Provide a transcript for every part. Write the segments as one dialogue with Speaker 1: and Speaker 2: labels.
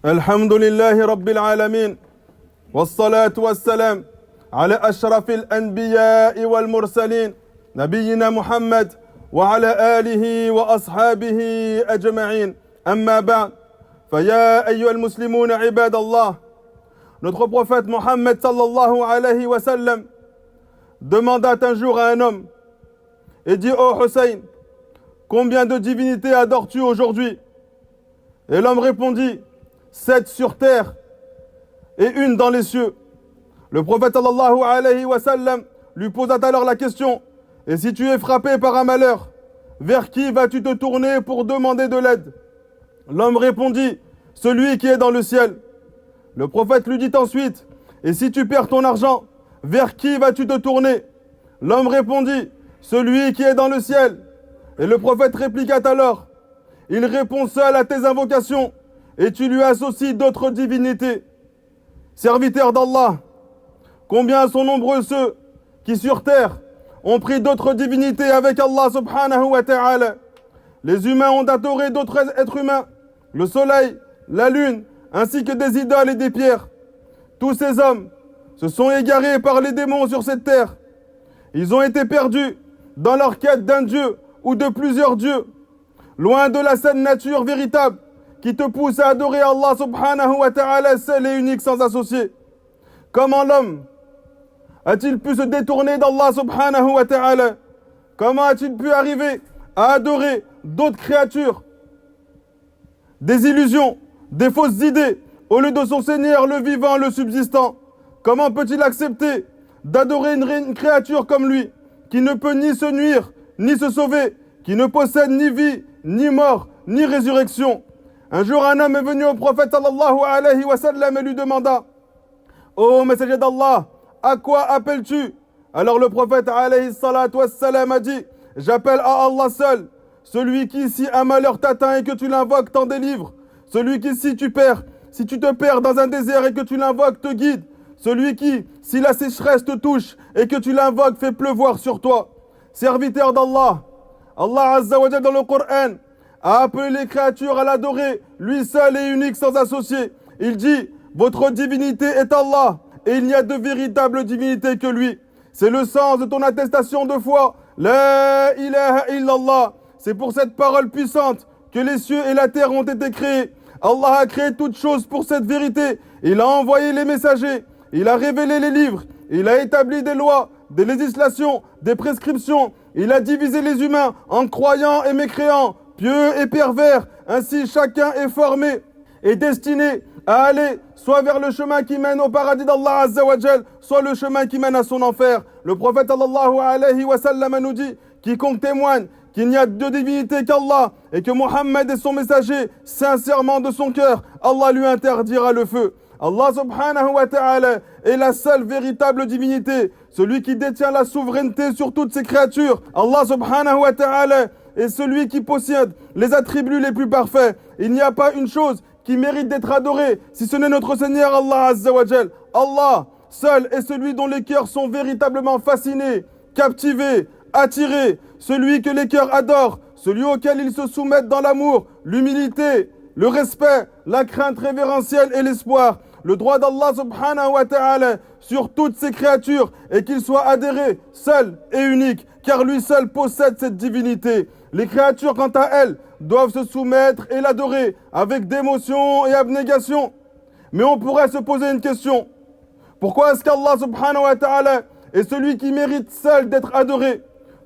Speaker 1: الحمد لله رب العالمين والصلاة والسلام على أشرف الأنبياء والمرسلين نبينا محمد وعلى آله وأصحابه أجمعين أما بعد فيا أيها المسلمون عباد الله. Notre prophète Mohammed sallallahu alayhi wa sallam demanda un jour à un homme et dit: ô Hussein, combien de divinités adores-tu aujourd'hui? Et l'homme répondit: 7 sur terre et une dans les cieux. Le prophète sallallahu alayhi wa sallam lui posa alors la question: et si tu es frappé par un malheur, vers qui vas-tu te tourner pour demander de l'aide? L'homme répondit: celui qui est dans le ciel. Le prophète lui dit ensuite: et si tu perds ton argent, vers qui vas-tu te tourner? L'homme répondit: celui qui est dans le ciel. Et le prophète répliqua alors: il répond seul à tes invocations et tu lui associes d'autres divinités. Serviteurs d'Allah, combien sont nombreux ceux qui sur terre ont pris d'autres divinités avec Allah subhanahu wa ta'ala. Les humains ont adoré d'autres êtres humains, le soleil, la lune, ainsi que des idoles et des pierres. Tous ces hommes se sont égarés par les démons sur cette terre. Ils ont été perdus dans leur quête d'un dieu ou de plusieurs dieux, loin de la saine nature véritable qui te pousse à adorer Allah subhanahu wa ta'ala seul et unique sans associé. Comment l'homme a-t-il pu se détourner d'Allah subhanahu wa ta'ala? Comment a-t-il pu arriver à adorer d'autres créatures, des illusions, des fausses idées, au lieu de son Seigneur, le vivant, le subsistant? Comment peut-il accepter d'adorer une créature comme lui, qui ne peut ni se nuire, ni se sauver, qui ne possède ni vie, ni mort, ni résurrection? Un jour, un homme est venu au prophète sallallahu alayhi wa sallam et lui demanda: ô messager d'Allah, à quoi appelles-tu? Alors le prophète alayhi salatu wassalam a dit: j'appelle à Allah seul, celui qui, si un malheur t'atteint et que tu l'invoques, t'en délivre. Celui qui, si tu te perds dans un désert et que tu l'invoques, te guide. Celui qui, si la sécheresse te touche et que tu l'invoques, fait pleuvoir sur toi. Serviteur d'Allah, Allah Azza wa Jalla dans le Coran a appelé les créatures à l'adorer, lui seul et unique sans associé. Il dit: votre divinité est Allah, et il n'y a de véritable divinité que lui. C'est le sens de ton attestation de foi. La ilaha illallah. C'est pour cette parole puissante que les cieux et la terre ont été créés. Allah a créé toutes choses pour cette vérité. Il a envoyé les messagers. Il a révélé les livres. Il a établi des lois, des législations, des prescriptions. Il a divisé les humains en croyants et mécréants, pieux et pervers. Ainsi, chacun est formé et destiné à aller soit vers le chemin qui mène au paradis d'Allah Azza wa Jal, soit le chemin qui mène à son enfer. Le prophète sallallahu alayhi wa sallam nous dit: quiconque témoigne qu'il n'y a de divinité qu'Allah et que Mohammed est son messager sincèrement de son cœur, Allah lui interdira le feu. Allah subhanahu wa ta'ala est la seule véritable divinité, celui qui détient la souveraineté sur toutes ses créatures. Allah subhanahu wa ta'ala est celui qui possède les attributs les plus parfaits. Il n'y a pas une chose qui mérite d'être adorée si ce n'est notre Seigneur Allah Azza wa Jal. Allah seul est celui dont les cœurs sont véritablement fascinés, captivés, attirés, celui que les cœurs adorent, celui auquel ils se soumettent dans l'amour, l'humilité, le respect, la crainte révérentielle et l'espoir. Le droit d'Allah subhanahu wa ta'ala sur toutes ses créatures est qu'il soit adhéré, seul et unique, car lui seul possède cette divinité. Les créatures, quant à elles, doivent se soumettre et l'adorer avec dévotion et abnégation. Mais on pourrait se poser une question: pourquoi est-ce qu'Allah subhanahu wa ta'ala est celui qui mérite seul d'être adoré?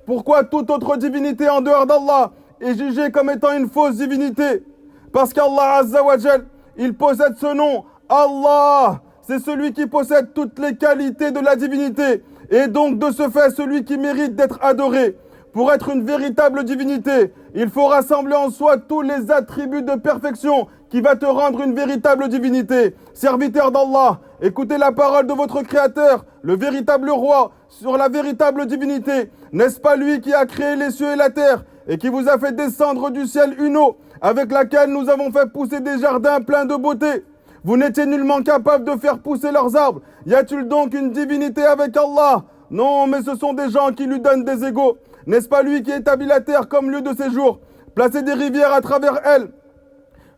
Speaker 1: Pourquoi toute autre divinité en dehors d'Allah est jugée comme étant une fausse divinité? Parce qu'Allah Azza wa Jal, il possède ce nom, Allah. C'est celui qui possède toutes les qualités de la divinité, et donc de ce fait celui qui mérite d'être adoré. Pour être une véritable divinité, il faut rassembler en soi tous les attributs de perfection qui va te rendre une véritable divinité. Serviteur d'Allah, écoutez la parole de votre Créateur, le véritable roi, sur la véritable divinité. N'est-ce pas lui qui a créé les cieux et la terre et qui vous a fait descendre du ciel une eau avec laquelle nous avons fait pousser des jardins pleins de beauté? Vous n'étiez nullement capable de faire pousser leurs arbres. Y a-t-il donc une divinité avec Allah? Non, mais ce sont des gens qui lui donnent des égaux. N'est-ce pas lui qui établit la terre comme lieu de séjour, placé des rivières à travers elle,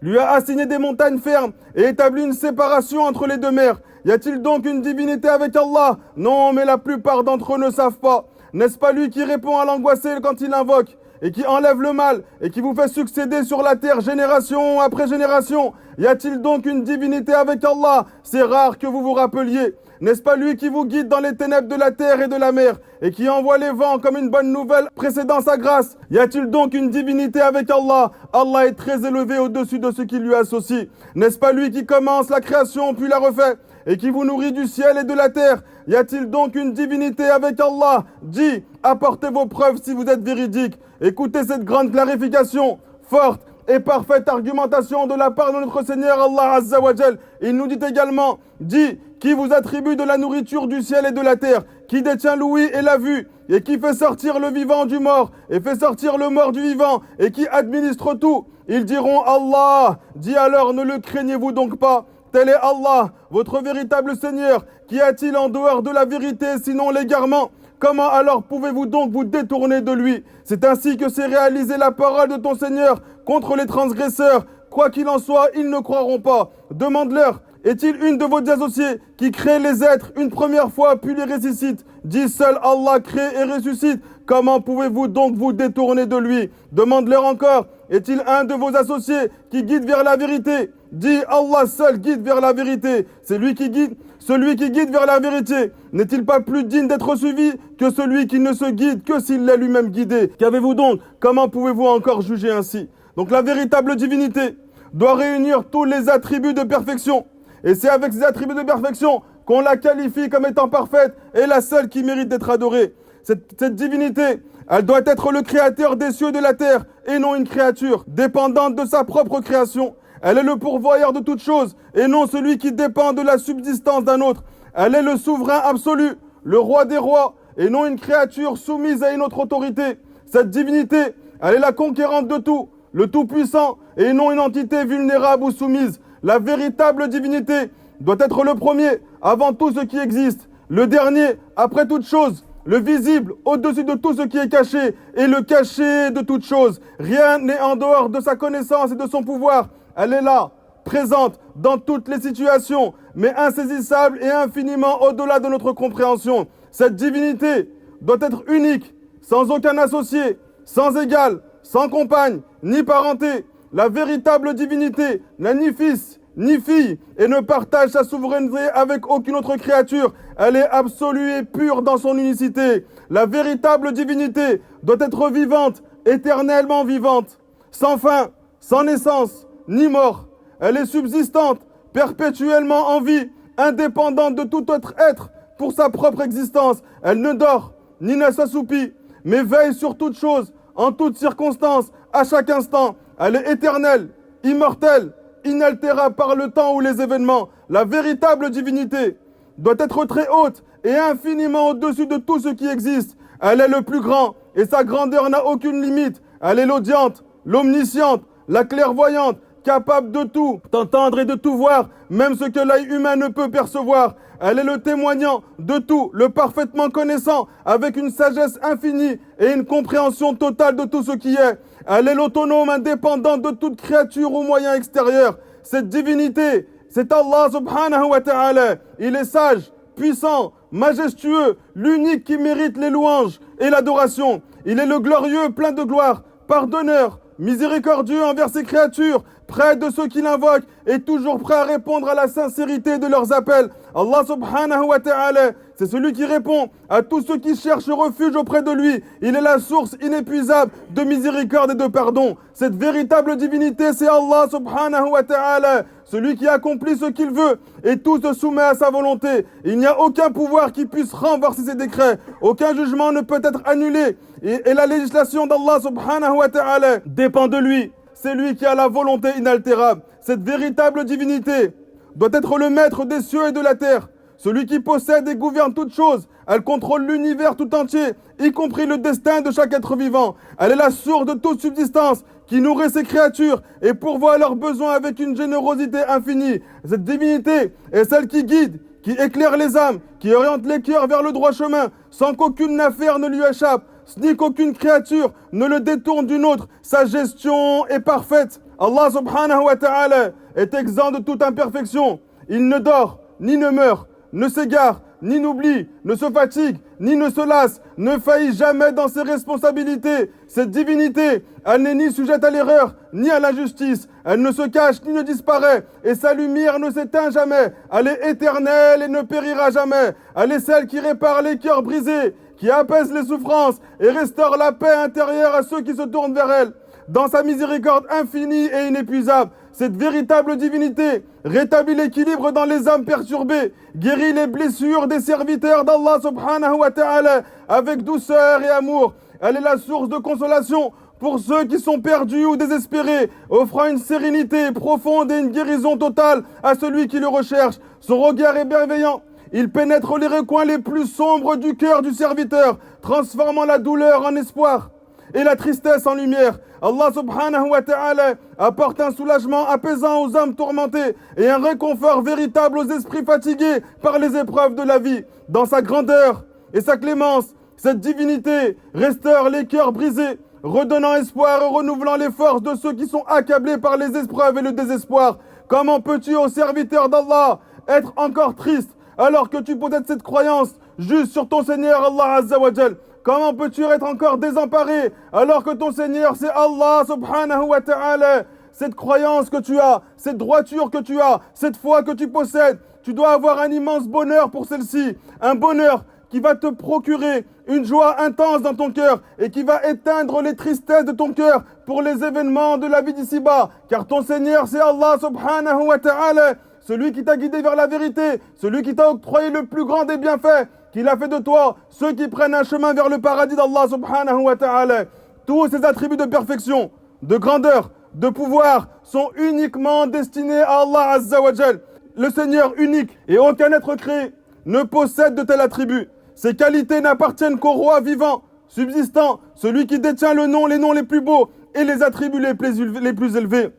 Speaker 1: lui a assigné des montagnes fermes et établi une séparation entre les deux mers. Y a-t-il donc une divinité avec Allah? Non, mais la plupart d'entre eux ne savent pas. N'est-ce pas lui qui répond à l'angoissé quand il invoque, et qui enlève le mal, et qui vous fait succéder sur la terre génération après génération? Y a-t-il donc une divinité avec Allah? C'est rare que vous vous rappeliez. N'est-ce pas lui qui vous guide dans les ténèbres de la terre et de la mer, et qui envoie les vents comme une bonne nouvelle précédant sa grâce? Y a-t-il donc une divinité avec Allah? Allah est très élevé au-dessus de ce qui lui associe. N'est-ce pas lui qui commence la création puis la refait, et qui vous nourrit du ciel et de la terre? Y a-t-il donc une divinité avec Allah? Dis, apportez vos preuves si vous êtes véridiques. Écoutez cette grande clarification, forte et parfaite argumentation de la part de notre Seigneur Allah Azza wa Jal. Il nous dit également, dis, qui vous attribue de la nourriture du ciel et de la terre, qui détient l'ouïe et la vue, et qui fait sortir le vivant du mort, et fait sortir le mort du vivant, et qui administre tout. Ils diront Allah. Dis alors, ne le craignez-vous donc pas? Tel est Allah, votre véritable Seigneur. Qu'y a-t-il en dehors de la vérité, sinon l'égarement? Comment alors pouvez-vous donc vous détourner de lui? C'est ainsi que s'est réalisée la parole de ton Seigneur contre les transgresseurs. Quoi qu'il en soit, ils ne croiront pas. Demande-leur, est-il une de vos associés qui crée les êtres une première fois puis les ressuscite? Dis, seul Allah crée et ressuscite. Comment pouvez-vous donc vous détourner de lui? Demande-leur encore, est-il un de vos associés qui guide vers la vérité? Dis, Allah seul guide vers la vérité. C'est lui qui guide. Celui qui guide vers la vérité n'est-il pas plus digne d'être suivi que celui qui ne se guide que s'il l'est lui-même guidé? Qu'avez-vous donc? Comment pouvez-vous encore juger ainsi? Donc la véritable divinité doit réunir tous les attributs de perfection. Et c'est avec ces attributs de perfection qu'on la qualifie comme étant parfaite et la seule qui mérite d'être adorée. Cette divinité, elle doit être le créateur des cieux et de la terre et non une créature dépendante de sa propre création. Elle est le pourvoyeur de toutes choses et non celui qui dépend de la subsistance d'un autre. Elle est le souverain absolu, le roi des rois et non une créature soumise à une autre autorité. Cette divinité, elle est la conquérante de tout, le tout-puissant et non une entité vulnérable ou soumise. La véritable divinité doit être le premier avant tout ce qui existe, le dernier après toute chose, le visible au-dessus de tout ce qui est caché et le caché de toute chose. Rien n'est en dehors de sa connaissance et de son pouvoir. Elle est là, présente dans toutes les situations, mais insaisissable et infiniment au-delà de notre compréhension. Cette divinité doit être unique, sans aucun associé, sans égal, sans compagne, ni parenté. La véritable divinité n'a ni fils, ni fille, et ne partage sa souveraineté avec aucune autre créature. Elle est absolue et pure dans son unicité. La véritable divinité doit être vivante, éternellement vivante, sans fin, sans naissance, ni mort. Elle est subsistante, perpétuellement en vie, indépendante de tout autre être pour sa propre existence. Elle ne dort, ni ne s'assoupit, mais veille sur toute chose, en toutes circonstances, à chaque instant. Elle est éternelle, immortelle, inaltérable par le temps ou les événements. La véritable divinité doit être très haute et infiniment au-dessus de tout ce qui existe. Elle est le plus grand et sa grandeur n'a aucune limite. Elle est l'audiente, l'omnisciente, la clairvoyante, capable de tout entendre et de tout voir, même ce que l'œil humain ne peut percevoir. Elle est le témoignant de tout, le parfaitement connaissant, avec une sagesse infinie et une compréhension totale de tout ce qui est. Elle est l'autonome, indépendante de toute créature ou moyen extérieur. Cette divinité, c'est Allah subhanahu wa ta'ala. Il est sage, puissant, majestueux, l'unique qui mérite les louanges et l'adoration. Il est le glorieux, plein de gloire, pardonneur, miséricordieux envers ses créatures, près de ceux qui l'invoquent et toujours prêt à répondre à la sincérité de leurs appels. Allah subhanahu wa ta'ala, c'est celui qui répond à tous ceux qui cherchent refuge auprès de lui. Il est la source inépuisable de miséricorde et de pardon. Cette véritable divinité, c'est Allah subhanahu wa ta'ala, celui qui accomplit ce qu'il veut et tout se soumet à sa volonté. Il n'y a aucun pouvoir qui puisse renverser ses décrets. Aucun jugement ne peut être annulé. Et la législation d'Allah subhanahu wa ta'ala dépend de lui. C'est lui qui a la volonté inaltérable. Cette véritable divinité doit être le maître des cieux et de la terre, celui qui possède et gouverne toutes choses. Elle contrôle l'univers tout entier, y compris le destin de chaque être vivant. Elle est la source de toute subsistance, qui nourrit ses créatures et pourvoit à leurs besoins avec une générosité infinie. Cette divinité est celle qui guide, qui éclaire les âmes, qui oriente les cœurs vers le droit chemin, sans qu'aucune affaire ne lui échappe, ni qu'aucune créature ne le détourne d'une autre. Sa gestion est parfaite, Allah subhanahu wa ta'ala est exempt de toute imperfection. Il ne dort, ni ne meurt, ne s'égare, ni n'oublie, ne se fatigue, ni ne se lasse, ne faillit jamais dans ses responsabilités. Cette divinité, elle n'est ni sujette à l'erreur, ni à l'injustice. Elle ne se cache, ni ne disparaît. Et sa lumière ne s'éteint jamais. Elle est éternelle et ne périra jamais. Elle est celle qui répare les cœurs brisés, qui apaise les souffrances et restaure la paix intérieure à ceux qui se tournent vers elle. Dans sa miséricorde infinie et inépuisable, cette véritable divinité rétablit l'équilibre dans les âmes perturbées, guérit les blessures des serviteurs d'Allah subhanahu wa ta'ala avec douceur et amour. Elle est la source de consolation pour ceux qui sont perdus ou désespérés, offrant une sérénité profonde et une guérison totale à celui qui le recherche. Son regard est bienveillant. Il pénètre les recoins les plus sombres du cœur du serviteur, transformant la douleur en espoir et la tristesse en lumière. Allah subhanahu wa ta'ala apporte un soulagement apaisant aux âmes tourmentées et un réconfort véritable aux esprits fatigués par les épreuves de la vie. Dans sa grandeur et sa clémence, cette divinité restaure les cœurs brisés, redonnant espoir et renouvelant les forces de ceux qui sont accablés par les épreuves et le désespoir. Comment peux-tu, ô serviteur d'Allah, être encore triste alors que tu possèdes cette croyance juste sur ton Seigneur Allah Azza wa Jal? Comment peux-tu être encore désemparé alors que ton Seigneur c'est Allah subhanahu wa ta'ala? Cette croyance que tu as, cette droiture que tu as, cette foi que tu possèdes, tu dois avoir un immense bonheur pour celle-ci. Un bonheur qui va te procurer une joie intense dans ton cœur et qui va éteindre les tristesses de ton cœur pour les événements de la vie d'ici-bas. Car ton Seigneur c'est Allah subhanahu wa ta'ala, celui qui t'a guidé vers la vérité, celui qui t'a octroyé le plus grand des bienfaits, qu'il a fait de toi ceux qui prennent un chemin vers le paradis d'Allah subhanahu wa ta'ala. Tous ces attributs de perfection, de grandeur, de pouvoir sont uniquement destinés à Allah Azza wa Jal. Le Seigneur unique et aucun être créé ne possède de tels attributs. Ces qualités n'appartiennent qu'au roi vivant, subsistant, celui qui détient les noms les plus beaux et les attributs les plus élevés.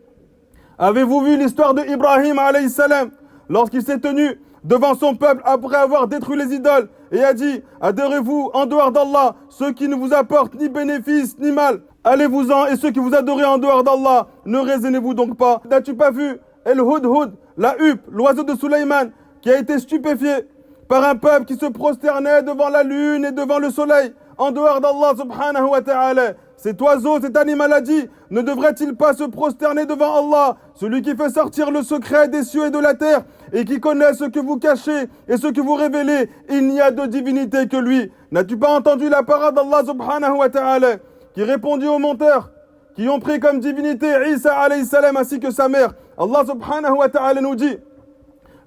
Speaker 1: Avez-vous vu l'histoire de Ibrahim alayhi salam lorsqu'il s'est tenu devant son peuple après avoir détruit les idoles et a dit: adorez-vous en dehors d'Allah ceux qui ne vous apportent ni bénéfice ni mal. Allez-vous-en, et ceux qui vous adorez en dehors d'Allah, ne raisonnez-vous donc pas? N'as-tu pas vu El-Hudhud, la huppe, l'oiseau de Sulaiman, qui a été stupéfié par un peuple qui se prosternait devant la lune et devant le soleil en dehors d'Allah subhanahu wa ta'ala? Cet oiseau, cet animal a dit: ne devrait-il pas se prosterner devant Allah, celui qui fait sortir le secret des cieux et de la terre, et qui connaît ce que vous cachez et ce que vous révélez? Il n'y a de divinité que lui. N'as-tu pas entendu la parole d'Allah subhanahu wa ta'ala, qui répondit aux menteurs, qui ont pris comme divinité Isa alayhi salam ainsi que sa mère? Allah subhanahu wa ta'ala nous dit: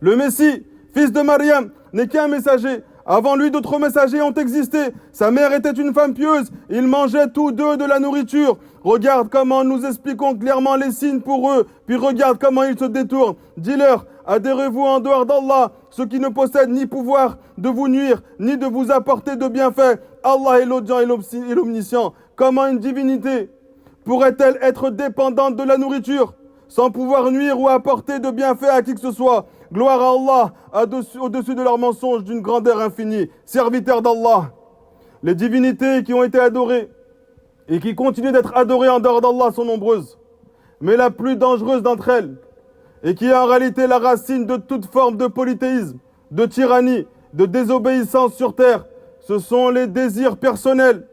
Speaker 1: le Messie, fils de Maryam, n'est qu'un messager. Avant lui, d'autres messagers ont existé. Sa mère était une femme pieuse. Ils mangeaient tous deux de la nourriture. Regarde comment nous expliquons clairement les signes pour eux. Puis regarde comment ils se détournent. Dis-leur: adhérez-vous en dehors d'Allah, ceux qui ne possèdent ni pouvoir de vous nuire, ni de vous apporter de bienfaits. Allah est l'audient et l'omniscient. Comment une divinité pourrait-elle être dépendante de la nourriture, sans pouvoir nuire ou apporter de bienfaits à qui que ce soit? Gloire à Allah, au-dessus de leurs mensonges d'une grandeur infinie. Serviteurs d'Allah, les divinités qui ont été adorées et qui continuent d'être adorées en dehors d'Allah sont nombreuses. Mais la plus dangereuse d'entre elles, et qui est en réalité la racine de toute forme de polythéisme, de tyrannie, de désobéissance sur terre, ce sont les désirs personnels.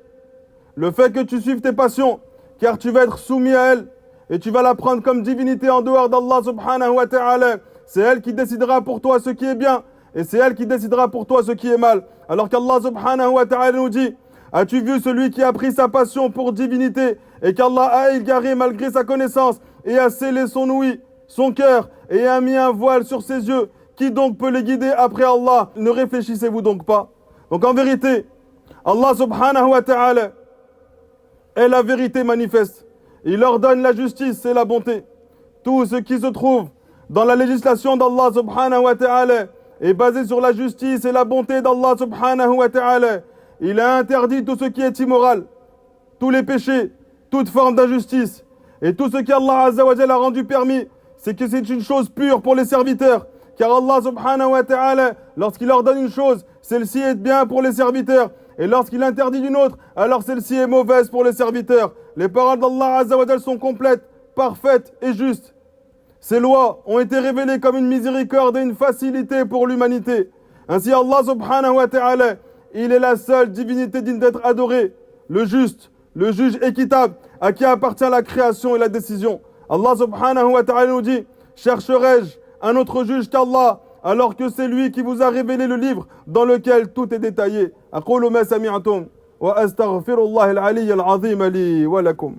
Speaker 1: Le fait que tu suives tes passions, car tu vas être soumis à elles, et tu vas la prendre comme divinité en dehors d'Allah subhanahu wa ta'ala. C'est elle qui décidera pour toi ce qui est bien, et c'est elle qui décidera pour toi ce qui est mal. Alors qu'Allah subhanahu wa ta'ala nous dit: as-tu vu celui qui a pris sa passion pour divinité, et qu'Allah a égaré malgré sa connaissance, et a scellé son ouïe, son cœur, et a mis un voile sur ses yeux? Qui donc peut les guider après Allah? Ne réfléchissez-vous donc pas? Donc en vérité, Allah subhanahu wa ta'ala est la vérité manifeste. Il ordonne la justice et la bonté. Tout ce qui se trouve dans la législation d'Allah subhanahu wa ta'ala est basé sur la justice et la bonté d'Allah subhanahu wa ta'ala. Il a interdit tout ce qui est immoral, tous les péchés, toute forme d'injustice. Et tout ce qu'Allah azza wa jalla a rendu permis, c'est que c'est une chose pure pour les serviteurs. Car Allah subhanahu wa ta'ala, lorsqu'il ordonne une chose, celle-ci est bien pour les serviteurs. Et lorsqu'il interdit d'une autre, alors celle-ci est mauvaise pour les serviteurs. Les paroles d'Allah azza wa jalla sont complètes, parfaite et juste. Ces lois ont été révélées comme une miséricorde et une facilité pour l'humanité. Ainsi Allah subhanahu wa ta'ala, il est la seule divinité digne d'être adorée, le juste, le juge équitable, à qui appartient la création et la décision. Allah subhanahu wa ta'ala nous dit: chercherai-je un autre juge qu'Allah, alors que c'est lui qui vous a révélé le livre dans lequel tout est détaillé. أقول ما سمعتم وأستغفر الله العلي العظيم لي ولكم.